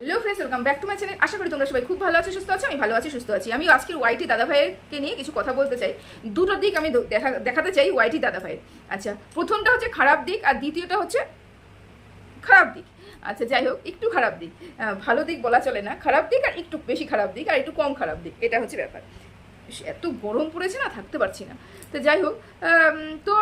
Hello friends, welcome back to my channel. আশা করি তোমরা সবাই খুব ভালো আছো, সুস্থ আছো। আমি ভালো আছি, সুস্থ আছি। আমি আজকের ওয়াইটি দাদা ভাইয়েরকে নিয়ে কিছু কথা বলতে চাই। দুটো দিক আমি দেখাতে চাই ওয়াইটি দাদা ভাইয়ের। আচ্ছা, প্রথমটা হচ্ছে খারাপ দিক আর দ্বিতীয়টা হচ্ছে খারাপ দিক। আচ্ছা, যাই হোক, একটু খারাপ দিক, ভালো দিক বলা চলে না, খারাপ দিক আর একটু বেশি খারাপ দিক আর একটু কম খারাপ দিক, এটা হচ্ছে ব্যাপার। এত গরম পড়েছে না, থাকতে পারছি না। তো যাই হোক, তো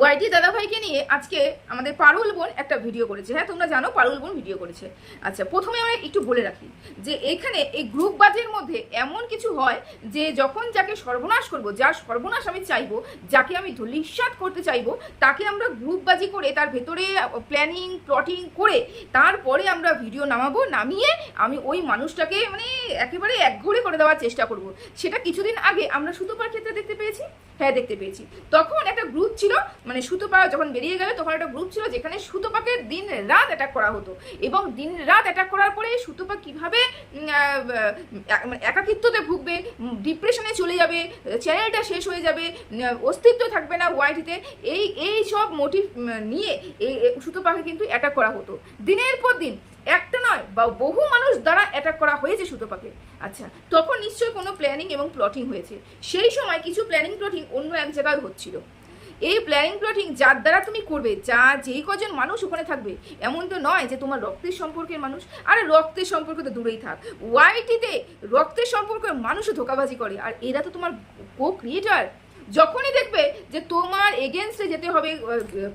ওয়াইটি দাদাভাইকে নিয়ে আজকে আমাদের পারুল বোন একটা ভিডিও করেছে। হ্যাঁ, তোমরা জানো পারুল বোন ভিডিও করেছে। আচ্ছা, প্রথমে আমরা একটু বলে রাখি যে এখানে এই গ্রুপ বাজের মধ্যে এমন কিছু হয় যে যখন যাকে সর্বনাশ করব, যার সর্বনাশ আমি চাইবো, যাকে আমি ধূলিসাৎ করতে চাইবো, তাকে আমরা গ্রুপবাজি করে তার ভেতরে প্ল্যানিং প্লটিং করে তারপরে আমরা ভিডিও নামাবো, নামিয়ে আমি ওই মানুষটাকে মানে একেবারে একঘরে করে দেওয়ার চেষ্টা করব। সেটা কিছুদিন আগে আমরা সুতোপার ক্ষেত্রে দেখতে পেয়েছি। হ্যাঁ, দেখতে পেয়েছি। তখন একটা গ্রুপ ছিল, মানে সুতোপা যখন বেরিয়ে গেল তখন একটা গ্রুপ ছিল যেখানে সুতোপাকে দিন রাত অ্যাটাক করা হতো, এবং দিন রাত অ্যাটাক করার পরে সুতোপা কিভাবে একাকিত্বতে ভুগবে, ডিপ্রেশনে চলে যাবে, চ্যানেলটা শেষ হয়ে যাবে, অস্তিত্ব থাকবে না ওয়াইটিতে, এই সব মোটিভ নিয়ে এই সুতোপাকে কিন্তু অ্যাটাক করা হতো দিনের পর দিন। একটা নয় বা বহু মানুষ দ্বারা অ্যাটাক করা হয়েছে সুতোপাকে। আচ্ছা, তখন নিশ্চয়ই কোনো প্ল্যানিং এবং প্লটিং হয়েছে। সেই সময় কিছু প্ল্যানিং প্লটিং অন্য এক জায়গায় হচ্ছিল। এই প্ল্যানিং প্লটিং যার দ্বারা তুমি করবে, যেই কজন মানুষ ওখানে থাকবে, এমন তো নয় যে তোমার রক্তের সম্পর্কের মানুষ। আরে রক্তের সম্পর্ক তো দূরেই থাক, ওয়াইটিতে রক্তের সম্পর্কের মানুষও ধোকাবাজি করে, আর এরা তো তোমার কো ক্রিয়েটার। যখনই দেখবে যে তোমার এগেনস্টে যেতে হবে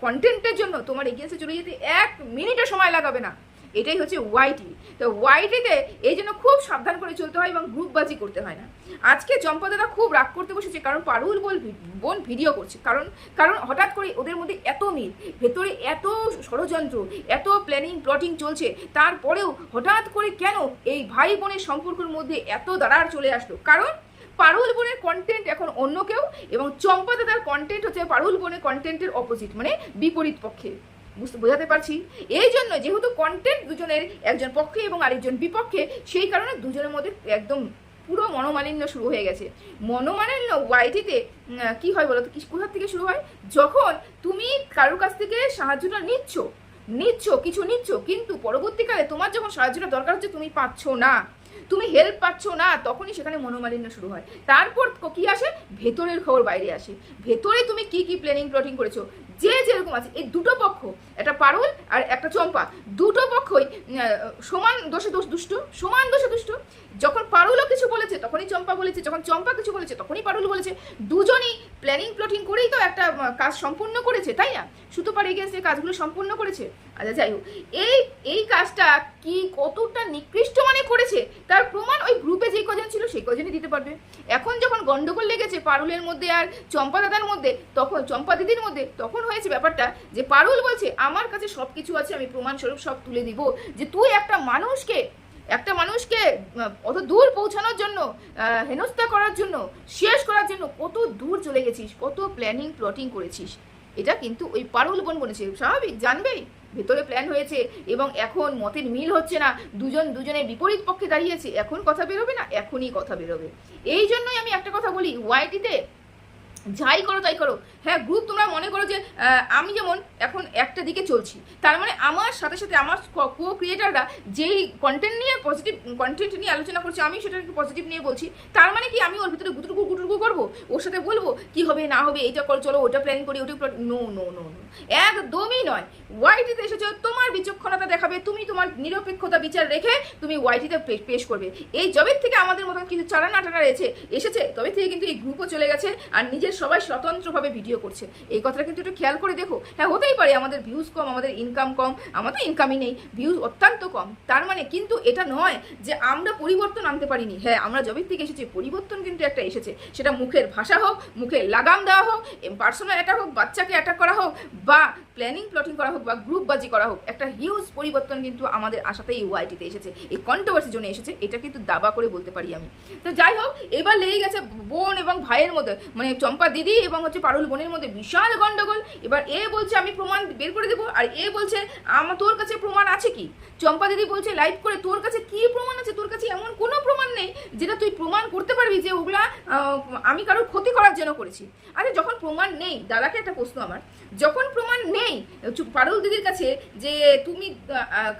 কন্টেন্টের জন্য, তোমার এগেনস্টে চলে যেতে 1 মিনিটও সময় লাগাবে না। এটাই হচ্ছে ওয়াইটি। তো ওয়াইটিতে এই জন্য খুব সাবধান করে চলতে হয় এবং গ্রুপবাজি করতে হয় না। আজকে চম্পা দাদা খুব রাগ করতে বসেছে, কারণ পারুল বোন ভিডিও করছে। কারণ হঠাৎ করে ওদের মধ্যে এত মিল, ভেতরে এত ষড়যন্ত্র, এত প্ল্যানিং প্লটিং চলছে, তারপরেও হঠাৎ করে কেন এই ভাই বোনের সম্পর্কের মধ্যে এত দরার চলে আসলো? কারণ পারুল বোনের কন্টেন্ট এখন অন্য কেউ, এবং চম্পা দাদার কন্টেন্ট হচ্ছে পারুল বোনের কন্টেন্টের অপোজিট, মানে বিপরীত পক্ষে। বোঝাতে পারছি? এই জন্য যেহেতু কন্টেন্ট দুজনের, একজন পক্ষে এবং আরেকজন বিপক্ষে, সেই কারণে দুজনের মধ্যে একদম পুরো মনোমালিন্য শুরু হয়ে গেছে। মনোমালিন্য ওয়াইটিতে কি হয় বলো তো? কোথার থেকে শুরু হয়? যখন তুমি কারোর কাছ থেকে সাহায্যটা কিছু নিচ্ছ, কিন্তু পরবর্তীকালে তোমার যখন সাহায্যটা দরকার হচ্ছে তুমি পাচ্ছ না, তুমি হেল্প পাচ্ছ না, তখনই সেখানে মনোমালিন্য শুরু হয়। তারপর কি আসে? ভেতরের খবর বাইরে আসে। ভেতরে তুমি কি কি প্ল্যানিং প্লটিং করেছো, যে যেরকম আছে, এই দুটো পক্ষ, একটা পারুল আর একটা চম্পা, দুটো পক্ষই সমান দোষে দুষ্ট। যখন পারুলও কিছু বলেছে তখনই চম্পা বলেছে, যখন চম্পা কিছু বলেছে তখনই পারুল বলেছে। দুজনই প্ল্যানিং প্লটিং করেই তো একটা কাজ সম্পূর্ণ করেছে, তাই না? সুতোপার এগেন্সে কাজগুলো সম্পূর্ণ করেছে। আচ্ছা, যাই হোক, এই কাজটা কি কতটা নিকৃষ্ট মানে করেছে তার প্রমাণ ওই গ্রুপে যে কজন ছিল সেই কজনই দিতে পারবে। এখন যখন গন্ডগোল লেগেছে পারুলের মধ্যে আর চম্পা দাদার মধ্যে, তখন চম্পা দিদির মধ্যে, তখন হয়েছে ব্যাপারটা যে পারুল বলছে আমার কাছে সব কিছু আছে, আমি প্রমাণস্বরূপ সব তুলে দিব, যে তুই একটা মানুষকে অত দূর পৌঁছানোর জন্য, হেনস্থা করার জন্য, শেষ করার জন্য কত দূর চলে গেছিস, কত প্ল্যানিং প্লটিং করেছিস। এটা কিন্তু ওই পারুল বোন বলেছে, স্বাভাবিক, জানবেই ভেতরে প্ল্যান হয়েছে এবং এখন মতের মিল হচ্ছে না, দুজনের বিপরীত পক্ষে দাঁড়িয়েছে। এখন কথা বেরোবে না? এখনই কথা বেরোবে। এই জন্যই আমি একটা কথা বলি, ওয়াইটিতে যাই করো তাই করো। হ্যাঁ, গ্রুপ তোমরা মনে করো যে আমি যেমন এখন একটা দিকে চলছি, তার মানে আমার সাথে সাথে আমার কো ক্রিয়েটাররা যেই কন্টেন্ট নিয়ে পজিটিভ কন্টেন্ট নিয়ে আলোচনা করছে, আমি সেটাকে পজিটিভ নিয়ে বলছি। তার মানে কি আমি ওর ভিতরে গুটুরগু করবো, ওর সাথে বলবো কি হবে না হবে, এইটা কর, চলো ওটা প্ল্যান করি, ওটা নো, একদমই নয়। ওয়াইটিতে এসেছো তোমার বিচক্ষণতা দেখাবে, তুমি তোমার নিরপেক্ষতা বিচার রেখে তুমি ওয়াইটিতে পেশ করবে। এই জবের থেকে আমাদের মতন কিছু চালানা এসেছে, তবে থেকে কিন্তু এই গ্রুপও চলে গেছে আর নিজের সবাই স্বতন্ত্রভাবে ভিডিও করছে। এই কথাটা কিন্তু একটু খেয়াল করে দেখো। হ্যাঁ, হতেই পারে আমাদের ভিউজ কম, আমাদের ইনকাম কম, আমাদের ইনকামই নেই, ভিউজ অত্যন্ত কম, তার মানে কিন্তু এটা নয় যে আমরা পরিবর্তন আনতে পারিনি। হ্যাঁ, আমরা জবের থেকে এসেছি, পরিবর্তন কিন্তু একটা এসেছে। সেটা মুখের ভাষা হোক, মুখে লাগাম দেওয়া হোক, পার্সোনাল অ্যাটাক হোক, বাচ্চাকে অ্যাটাক করা হোক, বা প্ল্যানিং প্লটিং করা হোক, বা গ্রুপবাজি করা হোক, একটা হিউজ পরিবর্তন কিন্তু আমাদের আশাতেই ওয়াইটিতে এসেছে, এই কন্ট্রোভার্সির জন্য এসেছে। এটা কিন্তু দাবা করে বলতে পারি আমি। তো যাই হোক, এবার লেগে গেছে বোন এবং ভাইয়ের মধ্যে, মানে চম্পা চম্পা দিদি এবং হচ্ছে পারুল বোনের মধ্যে বিশাল গন্ডগোল। এবার এ বলছে আমি প্রমাণ বের করে দেবো, আর এ বলছে তোর কাছে প্রমাণ আছে কি? চম্পা দিদি বলছে লাইভ করে তোর কাছে কি প্রমাণ আছে? তোর কাছে এমন কোনো প্রমাণ নেই যেটা তুই প্রমাণ করতে পারবি যে ওগুলা আমি কারোর ক্ষতি করার জন্য করেছি। আরে যখন প্রমাণ নেই, দাদাকে একটা প্রশ্ন আমার, যখন প্রমাণ নেই পারুল দিদির কাছে যে তুমি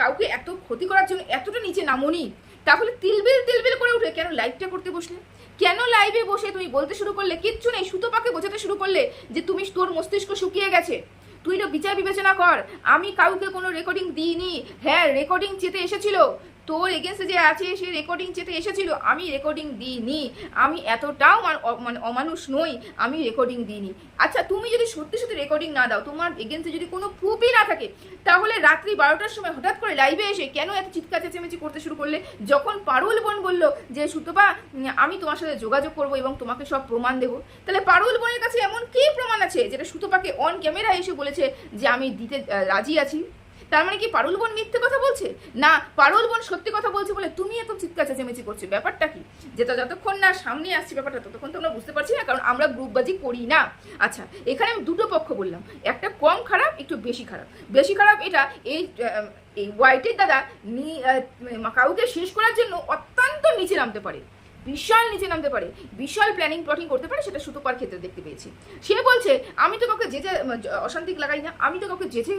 কাউকে এত ক্ষতি করার জন্য এতটা নিচে নামোনি, তাহলে তিলবিল করে উঠে কেন লাইভটা করতে বসলে? কেন লাইভে বসে তুমি বলতে শুরু করলে? কিচ্ছু নেই, সুতোপাকে বোঝাতে শুরু করলে যে তুমি তোর মস্তিষ্ক শুকিয়ে গেছে, তুই তো বিচার বিবেচনা কর। আমি কাউকে কোনো রেকর্ডিং দিইনি। হ্যাঁ, রেকর্ডিং চেতে এসেছিল, তোর এগেন্সে যে আছে সে রেকর্ডিং চেতে এসেছিল, আমি রেকর্ডিং দিইনি। আমি এতটাও মানে অমানুষ নই, আমি রেকর্ডিং দিইনি। আচ্ছা, তুমি যদি সত্যি সত্যি রেকর্ডিং না দাও, তোমার এগেন্সে যদি কোনো প্রুফই না থাকে, তাহলে রাত্রি 12টার সময় হঠাৎ করে লাইভে এসে কেন এত চিৎকার চেঁচামেচি করতে শুরু করলে? যখন পারুল বোন বললো যে সুতপা আমি তোমার সাথে যোগাযোগ করবো এবং তোমাকে সব প্রমাণ দেবো, তাহলে পারুল বোনের কাছে এমন কি প্রমাণ আছে যেটা সুতপাকে অন ক্যামেরা এসে বলেছে যে আমি দিতে রাজি আছি? তার মানে কি পারুল বোন মিথ্যে কথা বলছে? না, পারুল বোন সত্যি কথা বলছে বলে তুমি এত চিৎকার চেঁচামেচি করছো। ব্যাপারটা কি? যেটা যতক্ষণ না সামনে আসছে ব্যাপারটা, ততক্ষণ তো আমরা বুঝতে পারছি না, কারণ আমরা গ্রুপবাজি করি না। আচ্ছা, এখানে আমি দুটো পক্ষ বললাম, একটা কম খারাপ, একটু বেশি খারাপ। বেশি খারাপ এটা এই হোয়াইটের দাদা কাউকে শেষ করার জন্য অত্যন্ত নিচে নামতে পারে, বিশাল নিচে নামতে পারে, বিশাল প্ল্যানিং প্লটিং করতে পারে। সেটা সুতপার ক্ষেত্রে দেখতে পেয়েছি। সে বলছে আমি তো কাউকে যেচে অশান্তিক লাগাই না, আমি তো কাউকে যেচে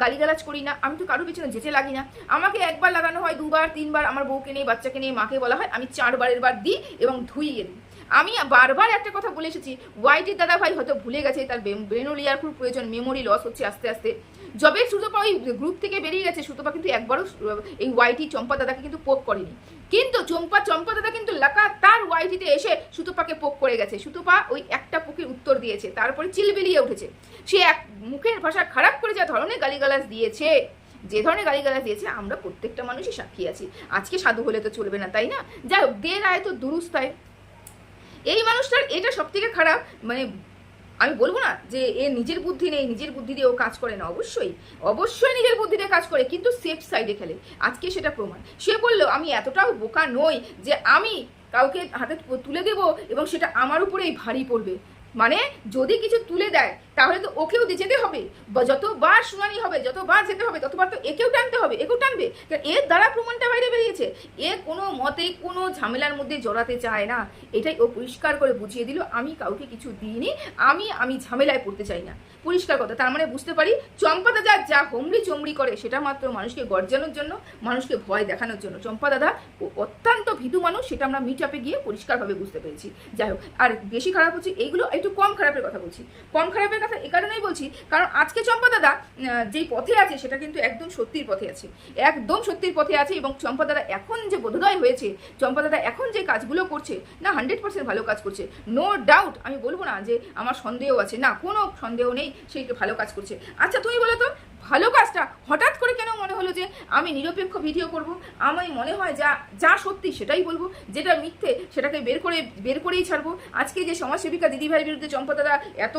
গালিগালাজ করি না, আমি তো কারোর পিছনে যেচে লাগি না। আমাকে একবার লাগানো হয়, দুবার, তিনবার, আমার বউকে নিয়ে, বাচ্চাকে নিয়ে, মাকে বলা হয়, আমি 4 বারের বার দিই এবং ধুইয়ে দিই। আমি বারবার একটা কথা বলে এসেছি, ওয়াইটির দাদা ভাই হয়তো ভুলে গেছে, তার ব্রেনোলিয়ার খুব প্রয়োজন, মেমোরি লস হচ্ছে আস্তে আস্তে। যবে সুতপা ওই গ্রুপ থেকে বেরিয়ে গেছে, সুতপা কিন্তু একবারও এই ওয়াইটি চম্পা দাদাকে কিন্তু পোক করেনি, কিন্তু চম্পা দাদা কিন্তু লাগাতার ওয়াইটিতে এসে সুতপাকে পোক করে গেছে। সুতপা ওই একটা পোকের উত্তর দিয়েছে, তারপরে চিলবিলিয়ে উঠেছে। সে এক মুখের ভাষা খারাপ করে যা ধরনের গালিগালাজ দিয়েছে, যে ধরনের গালিগালাজ দিয়েছে, আমরা প্রত্যেকটা মানুষই সাক্ষী আছি। আজকে সাধু হলে তো চলবে না, তাই না? যাই হোক, দে রায় তো দুরুস্তায়। এই মানুষটার এটা সব থেকে খারাপ, মানে আমি বলবো না যে এ নিজের বুদ্ধি নেই, নিজের বুদ্ধি দিয়ে ও কাজ করে না, অবশ্যই নিজের বুদ্ধি দিয়ে কাজ করে, কিন্তু সেফ সাইডে খেলে। আজকে সেটা প্রমাণ। সে বললো আমি এতটাও বোকা নই যে আমি কাউকে হাতে তুলে দেবো এবং সেটা আমার উপরেই ভারী পড়বে। মানে যদি কিছু তুলে দেয় তাহলে তো ওকেও যেতে হবে, যতবার শুনানি হবে, যতবার যেতে হবে, ততবার তো একেও টানতে হবে, একেও টানবে। কারণ এর দ্বারা প্রমাণটা বাইরে বেরিয়েছে। এ কোনো মতেই কোনো ঝামেলার মধ্যে জড়াতে চায় না, এটাই ও পরিষ্কার করে বুঝিয়ে দিল। আমি কাউকে কিছু দিইনি, আমি ঝামেলায় পড়তে চাই না, পরিষ্কার কথা। তার মানে বুঝতে পারি চম্পা দাদা যা হোমড়ি চমড়ি করে সেটা মাত্র মানুষকে গর্জানোর জন্য, মানুষকে ভয় দেখানোর জন্য। চম্পা দাদা অত্যন্ত ভীতু মানুষ, সেটা আমরা মিট আপে গিয়ে পরিষ্কারভাবে বুঝতে পেরেছি। যাই হোক, আর বেশি খারাপ হচ্ছে এইগুলো, একটু কম খারাপের কথা বলছি। কম খারাপের কথা এ কারণেই বলছি, কারণ আজকে চম্পা দাদা যেই পথে আছে সেটা কিন্তু একদম সত্যির পথে আছে, একদম সত্যির পথে আছে। এবং চম্পা দাদা এখন যে বোধোদয় হয়েছে, চম্পা দাদা এখন যে কাজগুলো করছে না, 100% ভালো কাজ করছে, নো ডাউট। আমি বলবো না যে আমার সন্দেহ আছে, না, কোনো সন্দেহ নেই, সেই ভালো কাজ করছে। আচ্ছা, তুমি বলো তো, ভালো কাজটা হঠাৎ করে কেন মনে হলো যে আমি নিরপেক্ষ ভিডিও করব? আমি মনে হয় যা সত্যি সেটাই বলবো, যেটা মিথ্যে সেটাকে বের করেই ছাড়বো। আজকে যে সমাজসেবিকা দিদিভাইয়ের বিরুদ্ধে চম্পা দাদা এত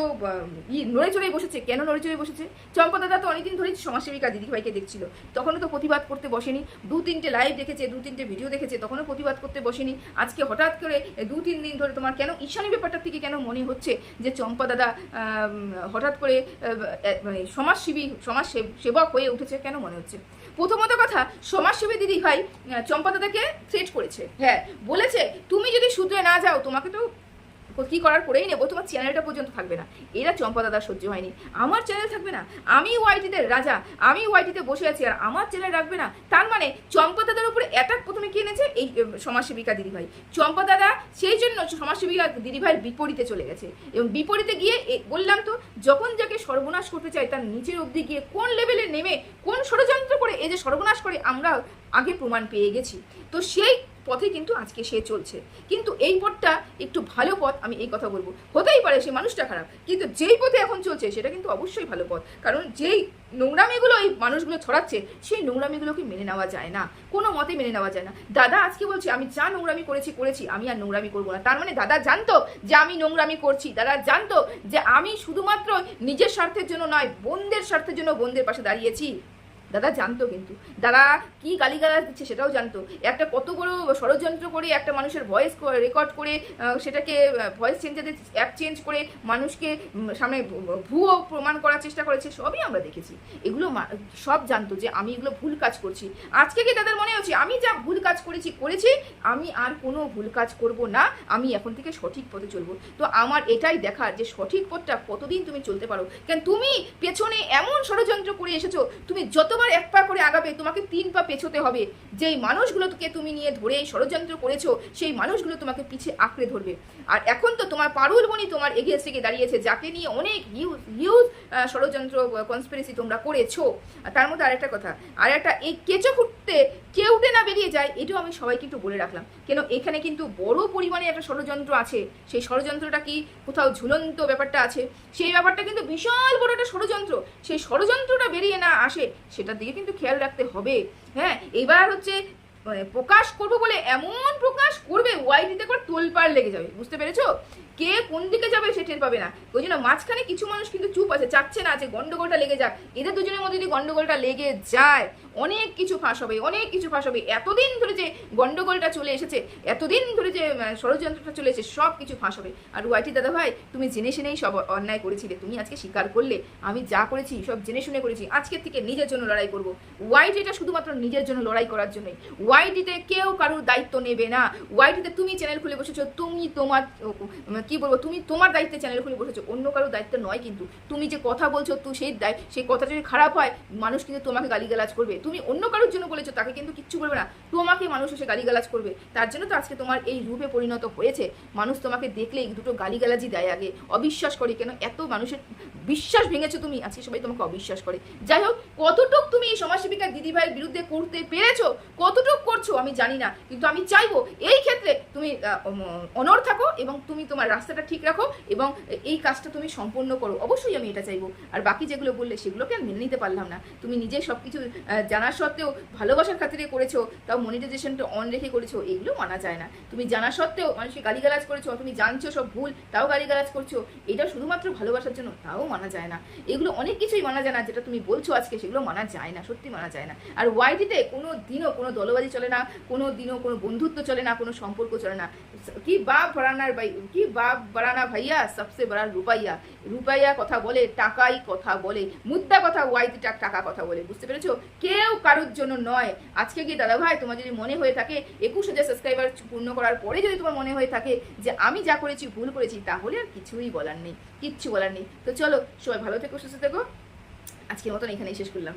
নড়ে চড়ে বসেছে, কেন নড়ে চড়ে বসেছে? চম্পা দাদা তো অনেকদিন ধরেই সমাজসেবিকা দিদিভাইকে দেখছিল, তখনও তো প্রতিবাদ করতে বসেনি। 2-3টে লাইভ দেখেছে, 2-3টে ভিডিও দেখেছে, তখনও প্রতিবাদ করতে বসেনি। আজকে হঠাৎ করে 2-3 দিন ধরে তোমার কেন ঈশানী ব্যাপারটার থেকে কেন মনে হচ্ছে যে চম্পা দাদা হঠাৎ করে মানে সমাজসেবক হয়ে উঠেছে? কেন মনে হচ্ছে? প্রথমত কথা, সমাজসেবী দিদি ভাই চম্পা দাদাকে থ্রেট করেছে। হ্যাঁ, বলেছে তুমি যদি শুধরে না যাও তোমাকে তো কি করার করেই নেবো, তোমার চ্যানেলটা পর্যন্ত থাকবে না। এরা চম্পা দাদা সহ্য হয়নি, আমার চ্যানেল থাকবে না, আমি ওয়াইটিতে রাজা, আমি ওয়াইটিতে বসে আছি আর আমার চ্যানেল রাখবে না। তার মানে চম্পা দাদার উপরে অ্যাটাক প্রথমে কি এনেছে? এই সমাজসেবিকা দিদিভাই। চম্পা দাদা সেই জন্য সমাজসেবিকা দিদিভাইয়ের বিপরীতে চলে গেছে, এবং বিপরীতে গিয়ে বললাম তো, যখন যাকে সর্বনাশ করতে চায় তার নিচের অবধি গিয়ে কোন লেভেলে নেমে কোন ষড়যন্ত্র করে এই যে সর্বনাশ করে আমরা আগে প্রমাণ পেয়ে গেছি। তো সেই পথে কিন্তু আজকে সে চলছে, কিন্তু এই পথটা একটু ভালো পথ। আমি এই কথা বলবো, হতেই পারে সেই মানুষটা খারাপ, কিন্তু যেই পথে এখন চলছে সেটা কিন্তু অবশ্যই ভালো পথ। কারণ যেই নোংরামিগুলো এই মানুষগুলো ছড়াচ্ছে, সেই নোংরামিগুলোকে মেনে নেওয়া যায় না, কোনো মতে মেনে নেওয়া যায় না। দাদা আজকে বলছে আমি যা নোংরামি করেছি, আমি আর নোংরামি করবো না। তার মানে দাদা জানতো যে আমি নোংরামি করছি, দাদা জানতো যে আমি শুধুমাত্র নিজের স্বার্থের জন্য নয়, বোনদের স্বার্থের জন্য বোনদের পাশে দাঁড়িয়েছি। দাদা জানতো, কিন্তু দাদা কি গালিগালাজ দিচ্ছে সেটাও জানতো। একটা কত বড় ষড়যন্ত্র করে একটা মানুষের ভয়েস রেকর্ড করে সেটাকে ভয়েস চেঞ্জারে অ্যাপ চেঞ্জ করে মানুষকে সামনে ভুয়ো প্রমাণ করার চেষ্টা করেছে, সবই আমরা দেখেছি। এগুলো সব জানতো যে আমি এগুলো ভুল কাজ করছি। আজকে কি তাদের মনে হচ্ছে আমি যা ভুল কাজ করেছি, আমি আর কোনো ভুল কাজ করব না, আমি এখন থেকে সঠিক পথে চলবো। তো আমার এটাই দেখার যে সঠিক পথটা কতদিন তুমি চলতে পারো। কেন তুমি পেছনে এমন ষড়যন্ত্র করে এসেছো, তুমি যতবার এক পা করে আগাবে তোমাকে 3 পা পেছোতে হবে। যেই মানুষগুলোকে তুমি নিয়ে ধরে ষড়যন্ত্র করেছো সেই মানুষগুলো তোমাকে পিছে আঁকড়ে ধরবে। আর এখন তো তোমার পারুল বনি তোমার এগেন্স্টে গিয়ে দাঁড়িয়েছে, যাকে নিয়ে অনেক হিউজ ষড়যন্ত্র কনস্পিরেসি তোমরা করেছো। তার মধ্যে আরেকটা কথা, আর একটা এই কেঁচো খুঁটতে কেউ উঠে না বেরিয়ে যায়, এটাও আমি সবাইকে একটু বলে রাখলাম। কেন এখানে কিন্তু বড় পরিমাণে একটা ষড়যন্ত্র আছে। সেই ষড়যন্ত্রটা কি, কোথাও ঝুলন্ত ব্যাপারটা আছে, সেই ব্যাপারটা কিন্তু বিশাল বড় একটা ষড়যন্ত্র। সেই ষড়যন্ত্রটা বেরিয়ে না আসে সেটার দিকে কিন্তু খেয়াল রাখতে হবে। হ্যাঁ, এবার হচ্ছে প্রকাশ করবো বলে এমন প্রকাশ করবে ওয়াইটিতে করে তোলপাড় লেগে যাবে, বুঝতে পেরেছো? কে কোন দিকে যাবে সে টের পাবে না। ওই জন্য মাঝখানে কিছু মানুষ কিন্তু চুপ আছে, চাচ্ছে না যে গন্ডগোলটা লেগে যাক। এদের দুজনের মধ্যে যদি গন্ডগোলটা লেগে যায় অনেক কিছু ফাঁস হবে, অনেক কিছু ফাঁস হবে। এতদিন ধরে যে গন্ডগোলটা চলে এসেছে, এতদিন ধরে যে ষড়যন্ত্রটা চলে এসেছে, সব কিছু ফাঁস হবে। আর ওয়াইটি দাদা ভাই, তুমি জেনে শুনেই সব অন্যায় করেছিলে, তুমি আজকে স্বীকার করলে আমি যা করেছি সব জেনে শুনে করেছি। আজকের থেকে নিজের জন্য লড়াই করবো। ওয়াইটিটা শুধুমাত্র নিজের জন্য লড়াই করার জন্যই। ওয়াইটিতে কেউ কারোর দায়িত্ব নেবে না। ওয়াইটিতে তুমি চ্যানেল খুলে বসেছো, তুমি তোমার কি বলবো, তুমি তোমার দায়িত্বে চ্যানেল খুলে বসেছো, অন্য কারোর দায়িত্ব নয়। কিন্তু তুমি যে কথা বলছো তুই সেই কথা যদি খারাপ হয় মানুষ কিন্তু তোমাকে গালিগালাজ করবে। তুমি অন্য কারোর জন্য বলেছো, তাকে কিন্তু কিচ্ছু করবে না, তোমাকে মানুষ এসে গালিগালাজ করবে। তার জন্য তো আজকে তোমার এই রূপে পরিণত হয়েছে। মানুষ তোমাকে দেখলেই দুটো গালিগালাজই দেয় আগে, অবিশ্বাস করে। কেন এত মানুষের বিশ্বাস ভেঙেছো তুমি, আজকে সবাই তোমাকে অবিশ্বাস করে। যাই হোক, কতটুক তুমি এই সমাজসেবিকা দিদিভাইয়ের বিরুদ্ধে করতে পেরেছো, কতটুক করছো আমি জানি না, কিন্তু আমি চাইবো এই ক্ষেত্রে তুমি অনড় থাকো এবং তুমি তোমার রাস্তাটা ঠিক রাখো এবং এই কাজটা তুমি সম্পূর্ণ করো। অবশ্যই আমি এটা চাইবো। আর বাকি যেগুলো বললে সেগুলোকে আমি মেনে নিতে পারলাম না। তুমি নিজে সব কিছু জানা সত্ত্বেও ভালোবাসার খাতিরে করেছো, তাও মনিটাইজেশনটা অন রেখে করেছো, এগুলো মানা যায় না। তুমি জানা সত্ত্বেও মানুষকে গালিগালাজ করেছো, তুমি জানছো সব ভুল তাও গালিগালাজ করছো, এটা শুধুমাত্র ভালোবাসার জন্য, তাও মানা যায় না। এগুলো অনেক কিছুই মানা যায় না, যেটা তুমি বলছো আজকে সেগুলো মানা যায় না, সত্যি মানা যায় না। আর ওয়াইটিতে কোনো দিনও কোনো দলবাজি চলে না, কোনো দিনও কোনো বন্ধুত্ব চলে না, কোনো সম্পর্ক চলে না। কি বাপ বাড়ানা ভাইয়া, সবসে বড় রুপাইয়া। রুপাইয়া কথা বলে, টাকাই কথা বলে, মুদ্রা কথা ওয়াইটি টাকা কথা বলে, বুঝতে পেরেছো? কেউ কারোর জন্য নয়। আজকে গিয়ে দাদা ভাই তোমার যদি মনে হয়ে থাকে 21,000 সাবস্ক্রাইবার পূর্ণ করার পরে যদি তোমার মনে হয়ে থাকে যে আমি যা করেছি ভুল করেছি, তাহলে আর কিছুই বলার নেই, কিচ্ছু বলার নেই। তো চলো সবাই ভালো থেকো, সুস্থ থেকো। আজকের মতন এখানেই শেষ করলাম।